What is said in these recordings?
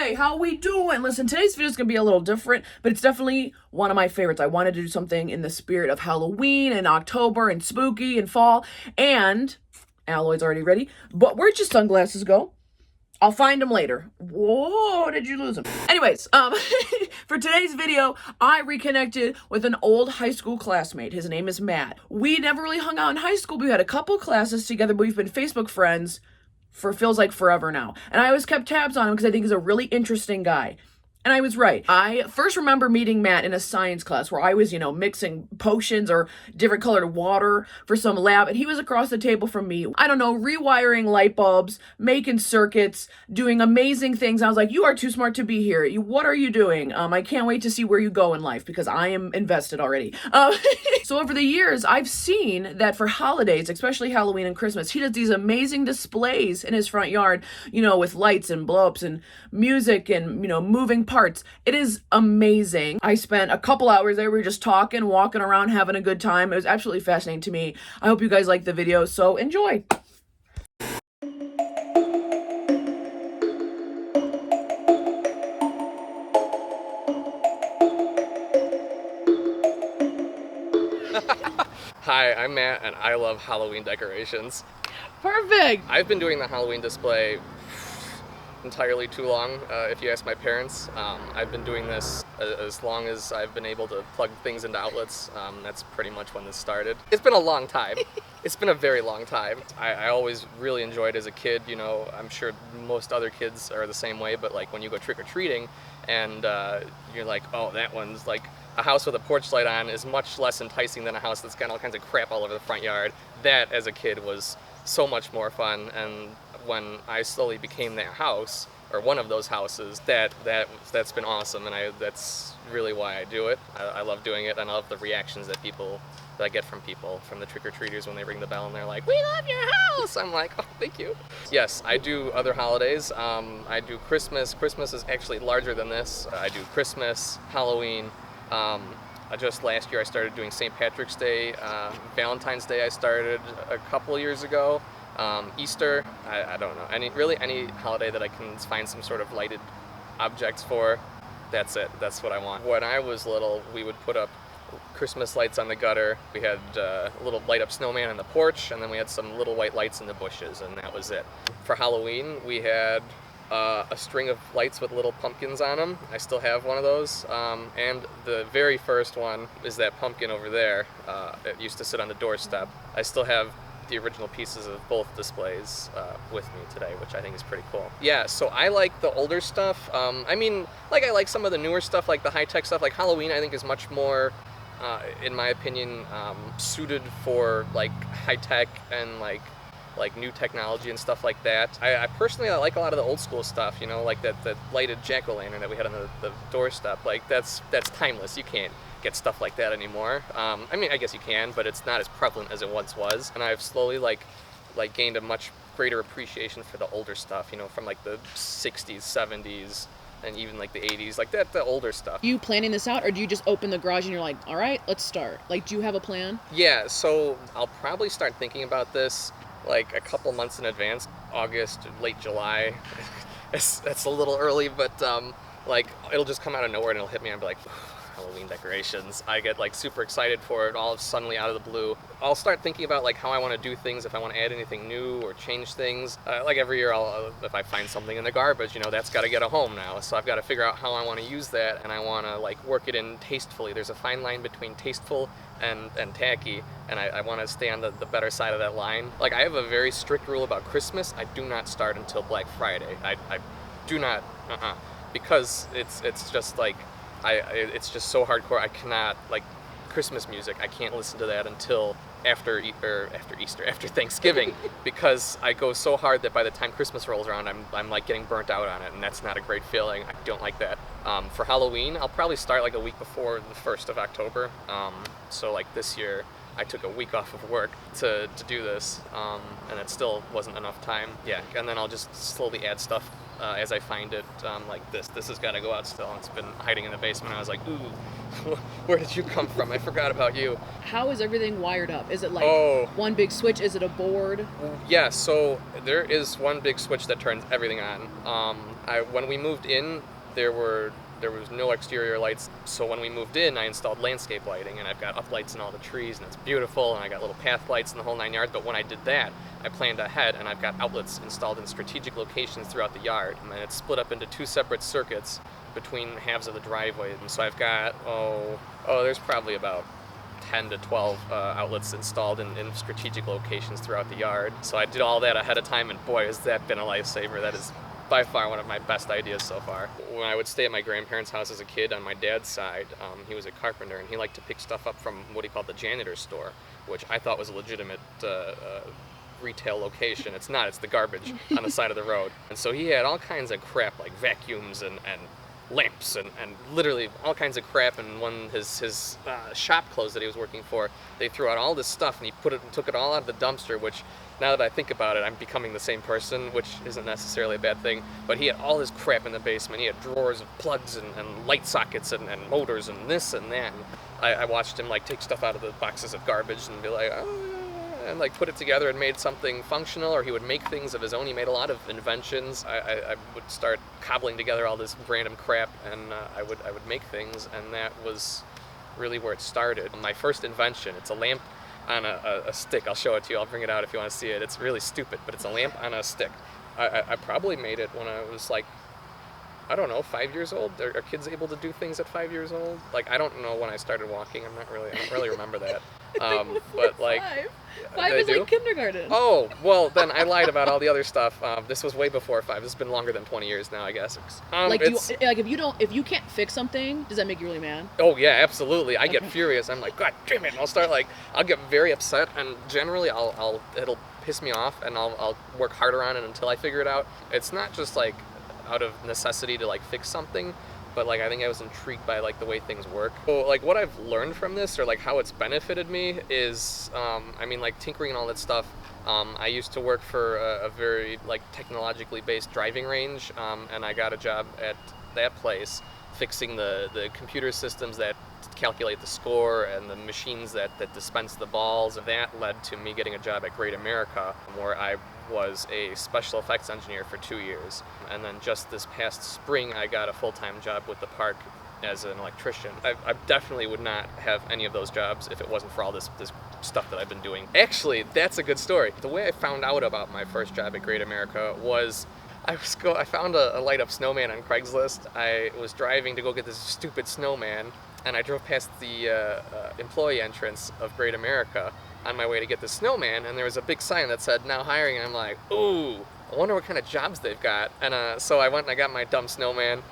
Hey, how we doing? Listen, today's video is going to be a little different, but it's definitely one of my favorites. I wanted to do something in the spirit of Halloween and October and spooky and fall, and Alloy's already ready, but where'd your sunglasses go? I'll find them later. Whoa, did you lose them? Anyways, for today's video, I reconnected with an old high school classmate. His name is Matt. We never really hung out in high school. We had a couple classes together, but we've been Facebook friends for feels like forever now. And I always kept tabs on him because I think he's a really interesting guy. And I was right. I first remember meeting Matt in a science class where I was, mixing potions or different colored water for some lab. And he was across the table from me, I don't know, rewiring light bulbs, making circuits, doing amazing things. I was like, you are too smart to be here. What are you doing? I can't wait to see where you go in life because I am invested already. So over the years, I've seen that for holidays, especially Halloween and Christmas, he does these amazing displays in his front yard, with lights and blow-ups and music and, moving parts. It is amazing. I spent a couple hours there. We were just talking, walking around, having a good time. It was absolutely fascinating to me. I hope you guys like the video, so enjoy. Hi, I'm Matt, and I love Halloween decorations. Perfect. I've been doing the Halloween display entirely too long, if you ask my parents. I've been doing this as long as I've been able to plug things into outlets. That's pretty much when this started. It's been a long time. It's been a very long time. I always really enjoyed it as a kid. I'm sure most other kids are the same way, but like when you go trick-or-treating and you're like, oh, that one's like a house with a porch light on is much less enticing than a house that's got all kinds of crap all over the front yard. That, as a kid, was so much more fun. And when I slowly became that house, or one of those houses, that's been awesome, and that's really why I do it. I love doing it, and I love the reactions that I get from people, from the trick-or-treaters when they ring the bell and they're like, "We love your house!" I'm like, "Oh, thank you." Yes, I do other holidays. I do Christmas. Christmas is actually larger than this. I do Christmas, Halloween. Just last year I started doing St. Patrick's Day. Valentine's Day I started a couple years ago. Easter, I don't know. Any holiday that I can find some sort of lighted objects for, that's it. That's what I want. When I was little, we would put up Christmas lights on the gutter. We had a little light up snowman on the porch, and then we had some little white lights in the bushes, and that was it. For Halloween, we had a string of lights with little pumpkins on them. I still have one of those. And the very first one is that pumpkin over there. It used to sit on the doorstep. I still have the original pieces of both displays with me today, which I think is pretty cool. Yeah, so I like the older stuff. I like some of the newer stuff, like the high-tech stuff. Like Halloween, I think, is much more, in my opinion, suited for like high-tech and like new technology and stuff like that. I personally like a lot of the old school stuff, like that lighted jack-o'-lantern that we had on the doorstep. Like that's timeless. You can't get stuff like that anymore. I guess you can, but it's not as prevalent as it once was. And I've slowly like gained a much greater appreciation for the older stuff, from like the 60s, 70s, and even like the 80s, like the older stuff. You planning this out, or do you just open the garage and you're like, all right, let's start? Like, do you have a plan? Yeah, so I'll probably start thinking about this like a couple months in advance. August, late July. That's a little early, but like it'll just come out of nowhere and it'll hit me and I'll be like, Halloween decorations. I get like super excited for it all suddenly out of the blue. I'll start thinking about like how I want to do things, if I want to add anything new or change things. Like every year, if I find something in the garbage, that's got to get a home now. So I've got to figure out how I want to use that, and I want to like work it in tastefully. There's a fine line between tasteful and tacky, and I want to stay on the better side of that line. Like I have a very strict rule about Christmas. I do not start until Black Friday. I do not, because it's just like, it's just so hardcore. I cannot, like, Christmas music, I can't listen to that until after Thanksgiving, because I go so hard that by the time Christmas rolls around, I'm like getting burnt out on it, and that's not a great feeling. I don't like that. For Halloween, I'll probably start like a week before the 1st of October. So like this year, I took a week off of work to do this, and it still wasn't enough time. Yeah, and then I'll just slowly add stuff as I find it, like this has got to go out still. It's been hiding in the basement. I was like, ooh, where did you come from? I forgot about you. How is everything wired up? Is it like Oh. one big switch? Is it a board? Yeah, so there is one big switch that turns everything on. When we moved in, there was no exterior lights, so when we moved in, I installed landscape lighting, and I've got uplights in all the trees, and it's beautiful, and I got little path lights in the whole 9 yards. But when I did that, I planned ahead, and I've got outlets installed in strategic locations throughout the yard, and it's split up into 2 separate circuits between halves of the driveway. And so I've got there's probably about 10 to 12 outlets installed in strategic locations throughout the yard. So I did all that ahead of time, and boy, has that been a lifesaver. That is by far one of my best ideas so far. When I would stay at my grandparents' house as a kid, on my dad's side, he was a carpenter, and he liked to pick stuff up from what he called the janitor's store, which I thought was a legitimate retail location. It's not, it's the garbage on the side of the road. And so he had all kinds of crap, like vacuums and lamps and literally all kinds of crap. And when his shop closed that he was working for, they threw out all this stuff, and he took it all out of the dumpster, which, now that I think about it, I'm becoming the same person, which isn't necessarily a bad thing. But he had all this crap in the basement. He had drawers of plugs and light sockets and motors and this and that. And I watched him like take stuff out of the boxes of garbage and be like, and like put it together and made something functional. Or he would make things of his own. He made a lot of inventions. I would start cobbling together all this random crap, and I would make things, and that was really where it started. My first invention, it's a lamp on a stick. I'll show it to you. I'll bring it out if you want to see it. It's really stupid, but it's a lamp on a stick. I probably made it when I was like, I don't know, 5 years old. Are kids able to do things at 5 years old? Like, I don't know when I started walking. I don't really remember that. But like, five is like kindergarten. Oh, well, then I lied about all the other stuff. This was way before 5. This has been longer than 20 years now, I guess. If you can't fix something, does that make you really mad? Oh yeah, absolutely. I get furious. I'm like, God damn it! And I'll get very upset, and generally it'll piss me off, and I'll work harder on it until I figure it out. It's not just like out of necessity to like fix something, but like I think I was intrigued by like the way things work. So like what I've learned from this, or like how it's benefited me, is like tinkering and all that stuff. I used to work for a very like technologically based driving range, and I got a job at that place fixing the computer systems that calculate the score and the machines that dispense the balls. And that led to me getting a job at Great America, where I was a special effects engineer for 2 years. And then just this past spring, I got a full-time job with the park as an electrician. I definitely would not have any of those jobs if it wasn't for all this stuff that I've been doing. Actually, that's a good story. The way I found out about my first job at Great America was I found a light-up snowman on Craigslist. I was driving to go get this stupid snowman, and I drove past the employee entrance of Great America on my way to get the snowman, and there was a big sign that said, "Now hiring," and I'm like, ooh, I wonder what kind of jobs they've got. And so I went and I got my dumb snowman.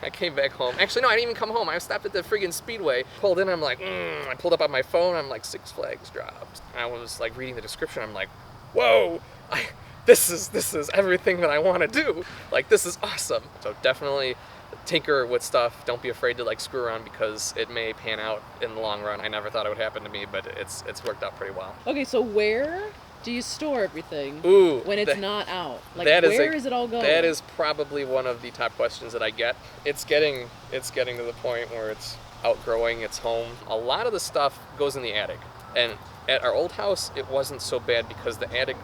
I came back home. Actually, no, I didn't even come home. I stopped at the friggin' Speedway, pulled in, and I'm like, I pulled up on my phone, I'm like, Six Flags dropped. And I was like reading the description, I'm like, whoa, this is everything that I want to do. Like, this is awesome. So definitely tinker with stuff. Don't be afraid to like screw around, because it may pan out in the long run. I never thought it would happen to me, but it's worked out pretty well. Okay, so where do you store everything when it's not out? Like, where is it all going? That is probably one of the top questions that I get. It's getting to the point where it's outgrowing its home. A lot of the stuff goes in the attic. And at our old house, it wasn't so bad because the attic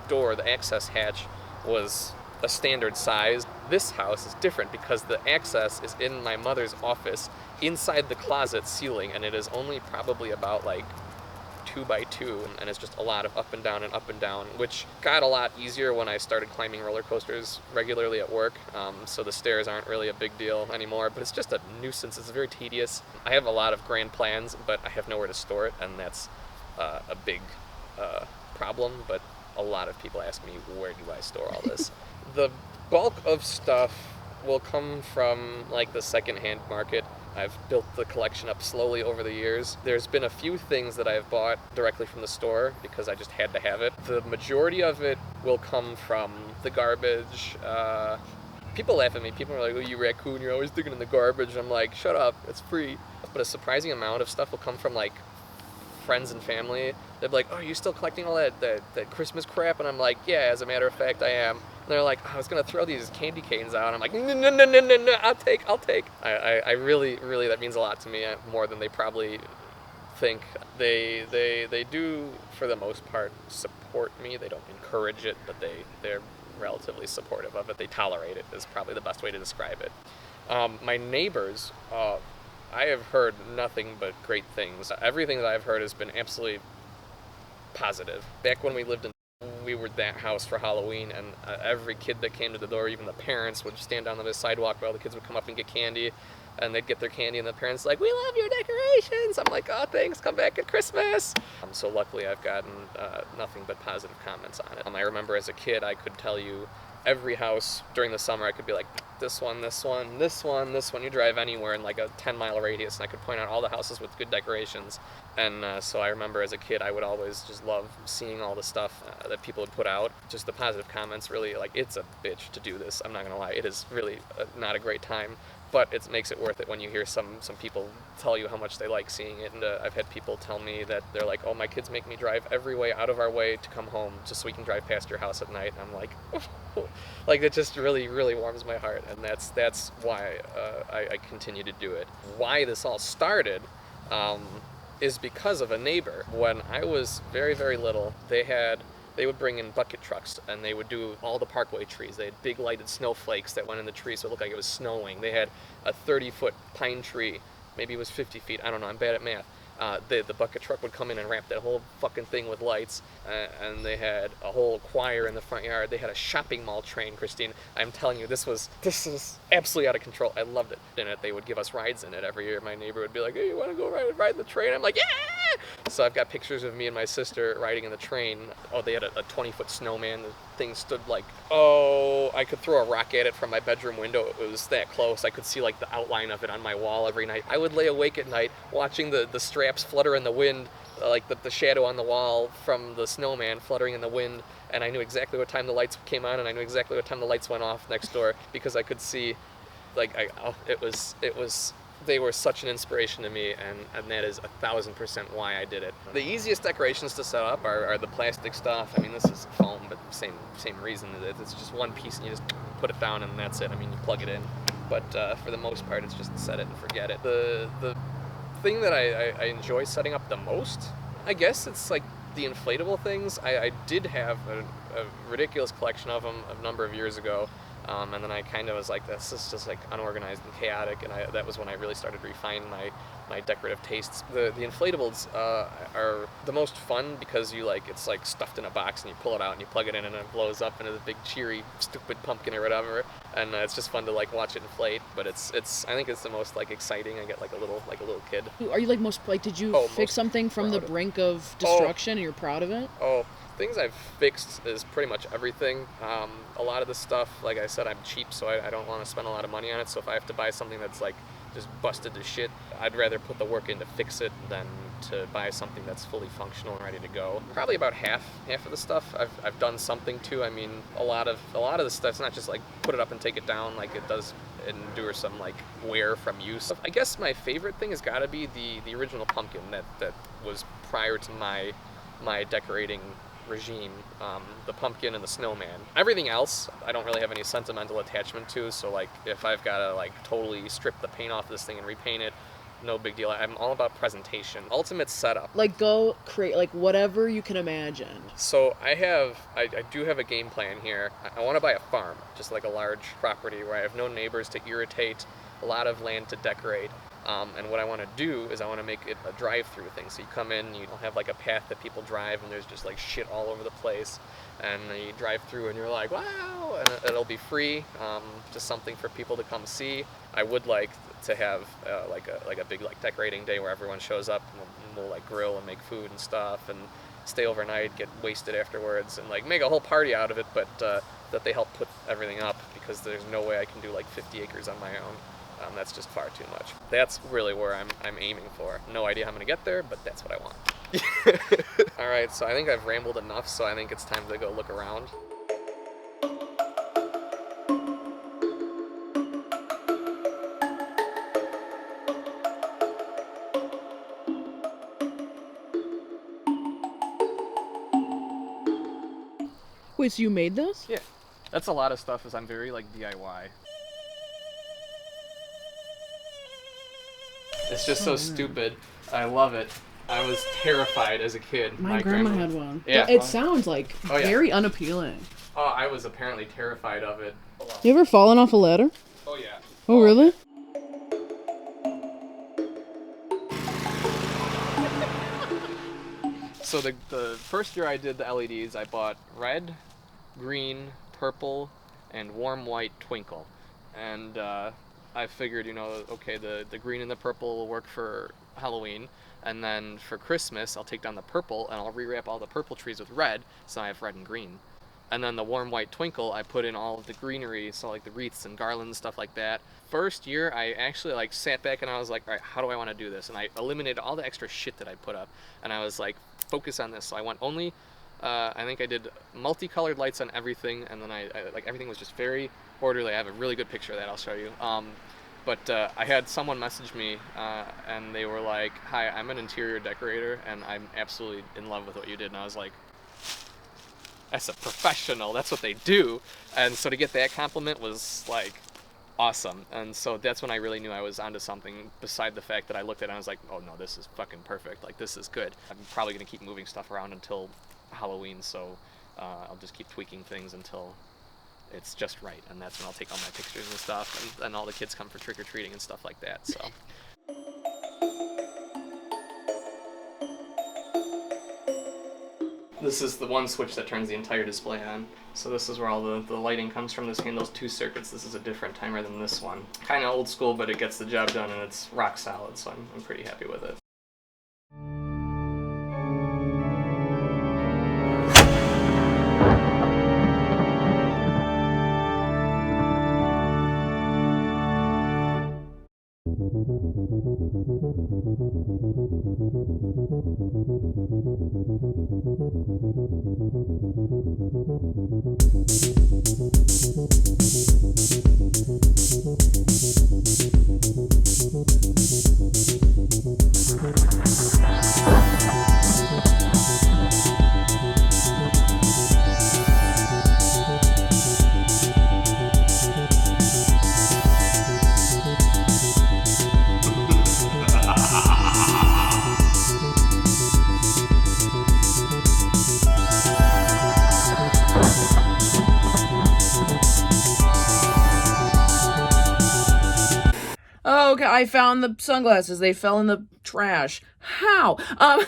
door, the access hatch, was a standard size. This house is different because the access is in my mother's office inside the closet ceiling, and it is only probably about like 2 by 2, and it's just a lot of up and down, which got a lot easier when I started climbing roller coasters regularly at work. So the stairs aren't really a big deal anymore, but it's just a nuisance. It's very tedious. I have a lot of grand plans, but I have nowhere to store it, and that's a big problem. But a lot of people ask me, where do I store all this? The bulk of stuff will come from like the secondhand market. I've built the collection up slowly over the years. There's been a few things that I've bought directly from the store because I just had to have it. The majority of it will come from the garbage. People laugh at me. People are like, "Oh, you raccoon, you're always digging in the garbage." I'm like, shut up, it's free. But a surprising amount of stuff will come from like friends and family. They'll be like, "Oh, are you still collecting all that Christmas crap?" And I'm like, "Yeah, as a matter of fact, I am." They're like, I was gonna throw these candy canes out. I'm like, no, no, no, no, no, no, I'll take. I really, really, that means a lot to me, more than they probably think. They do, for the most part, support me. They don't encourage it, but they're relatively supportive of it. They tolerate it is probably the best way to describe it. My neighbors, I have heard nothing but great things. Everything that I've heard has been absolutely positive. Back when we were that house for Halloween, and every kid that came to the door, even the parents, would stand on the sidewalk while the kids would come up and get candy, and they'd get their candy, and the parents like, we love your decorations. I'm like, oh, thanks, come back at Christmas. So luckily I've gotten nothing but positive comments on it. I remember as a kid, I could tell you every house during the summer. I could be like, this one, this one, this one, this one. You drive anywhere in like a 10-mile radius, and I could point out all the houses with good decorations. And so I remember as a kid, I would always just love seeing all the stuff that people would put out. Just the positive comments, really, like, it's a bitch to do this. I'm not gonna lie, it is really not a great time. But it makes it worth it when you hear some people tell you how much they like seeing it. And I've had people tell me that they're like, oh, my kids make me drive every way out of our way to come home just so we can drive past your house at night. And I'm like, like, it just really, really warms my heart. And that's why I continue to do it. Why this all started is because of a neighbor. When I was very, very little, they would bring in bucket trucks, and they would do all the parkway trees. They had big lighted snowflakes that went in the trees, so it looked like it was snowing. They had a 30-foot pine tree. Maybe it was 50 feet. I don't know. I'm bad at math. The bucket truck would come in and wrap that whole fucking thing with lights, and they had a whole choir in the front yard. They had a shopping mall train, Christine. I'm telling you, this is absolutely out of control. I loved it. In it, they would give us rides in it every year. My neighbor would be like, hey, you want to go ride the train? I'm like, yeah! So I've got pictures of me and my sister riding in the train. Oh, they had a 20-foot snowman. The thing stood like, oh, I could throw a rock at it from my bedroom window. It was that close. I could see like the outline of it on my wall every night. I would lay awake at night watching the straps flutter in the wind, like the shadow on the wall from the snowman fluttering in the wind, and I knew exactly what time the lights came on, and I knew exactly what time the lights went off next door, because I could see, like, it was they were such an inspiration to me, and that is 1,000% why I did it. The easiest decorations to set up are the plastic stuff. I mean, this is foam, but same reason. It's just one piece, and you just put it down, and that's it. I mean, you plug it in, but for the most part, it's just set it and forget it. The thing that I enjoy setting up the most, I guess, it's like the inflatable things. I did have a ridiculous collection of them a number of years ago. And then I kind of was like, this is just like unorganized and chaotic, and that was when I really started to refine my decorative tastes. The inflatables are the most fun because it's like stuffed in a box, and you pull it out and you plug it in, and it blows up into this big cheery stupid pumpkin or whatever, and it's just fun to like watch it inflate. But it's I think it's the most like exciting. I get like a little kid. Are you did you fix something from the brink of destruction and you're proud of it? Oh. Things I've fixed is pretty much everything. A lot of the stuff, like I said, I'm cheap, so I don't want to spend a lot of money on it. So if I have to buy something that's like just busted to shit, I'd rather put the work in to fix it than to buy something that's fully functional and ready to go. Probably about half of the stuff I've done something to. I mean, a lot of the stuff's not just like put it up and take it down. Like, it does endure some like wear from use. I guess my favorite thing has got to be the original pumpkin that was prior to my decorating regime, the pumpkin and the snowman. Everything else I don't really have any sentimental attachment to, so like if I've got to like totally strip the paint off this thing and repaint it, no big deal. I'm all about presentation. Ultimate setup. Like, go create like whatever you can imagine. So I do have a game plan here. I want to buy a farm, just like a large property where I have no neighbors to irritate, a lot of land to decorate. And what I want to do is I want to make it a drive-through thing. So you come in, you don't have like a path that people drive, and there's just like shit all over the place. And you drive through, and you're like, wow! And it'll be free, just something for people to come see. I would like to have like a big like decorating day where everyone shows up, and we'll like grill and make food and stuff, and stay overnight, get wasted afterwards, and like make a whole party out of it. But that they help put everything up, because there's no way I can do like 50 acres on my own. That's just far too much. That's really where I'm aiming for. No idea how I'm gonna get there, but that's what I want. All right, so I think I've rambled enough, so I think it's time to go look around. Wait, so you made this? Yeah. That's a lot of stuff, is I'm very like DIY. It's just so stupid. I love it. I was terrified as a kid. My grandma had one. Yeah. It sounds like Oh, yeah. very unappealing. Oh, I was apparently terrified of it. You ever fallen off a ladder? Oh, yeah. Oh, really? So the first year I did the LEDs, I bought red, green, purple, and warm white twinkle. And I figured, you know, okay, the green and the purple will work for Halloween. And then for Christmas, I'll take down the purple and I'll rewrap all the purple trees with red, so I have red and green. And then the warm white twinkle, I put in all of the greenery, so like the wreaths and garlands, stuff like that. First year, I actually like sat back and I was like, all right, how do I want to do this? And I eliminated all the extra shit that I put up. And I was like, focus on this. So I went only, I think I did multicolored lights on everything. And then I like everything was just very orderly. I have a really good picture of that I'll show you. But I had someone message me and they were like, hi, I'm an interior decorator and I'm absolutely in love with what you did. And I was like, as a professional, that's what they do. And so to get that compliment was like awesome. And so that's when I really knew I was onto something, beside the fact that I looked at it and I was like, oh no, this is fucking perfect. Like, this is good. I'm probably gonna keep moving stuff around until Halloween, so I'll just keep tweaking things until it's just right. And that's when I'll take all my pictures and stuff, and all the kids come for trick-or-treating and stuff like that, so. This is the one switch that turns the entire display on. So this is where all the lighting comes from. This handles 2 circuits. This is a different timer than this one. Kind of old school, but it gets the job done and it's rock solid, so I'm pretty happy with it. Oh, okay, I found the sunglasses. They fell in the trash. How? I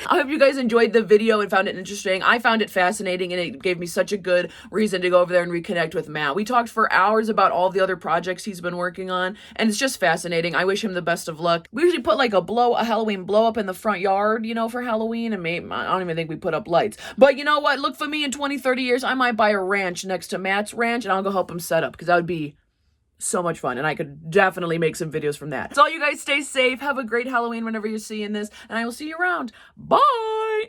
hope you guys enjoyed the video and found it interesting. I found it fascinating, and it gave me such a good reason to go over there and reconnect with Matt. We talked for hours about all the other projects he's been working on, and it's just fascinating. I wish him the best of luck. We usually put like a Halloween blow up in the front yard, you know, for Halloween, and maybe, I don't even think we put up lights. But you know what? Look for me in 20, 30 years. I might buy a ranch next to Matt's ranch, and I'll go help him set up, because that would be so much fun, and I could definitely make some videos from that. So all you guys stay safe, have a great Halloween whenever you're seeing this, and I will see you around. Bye!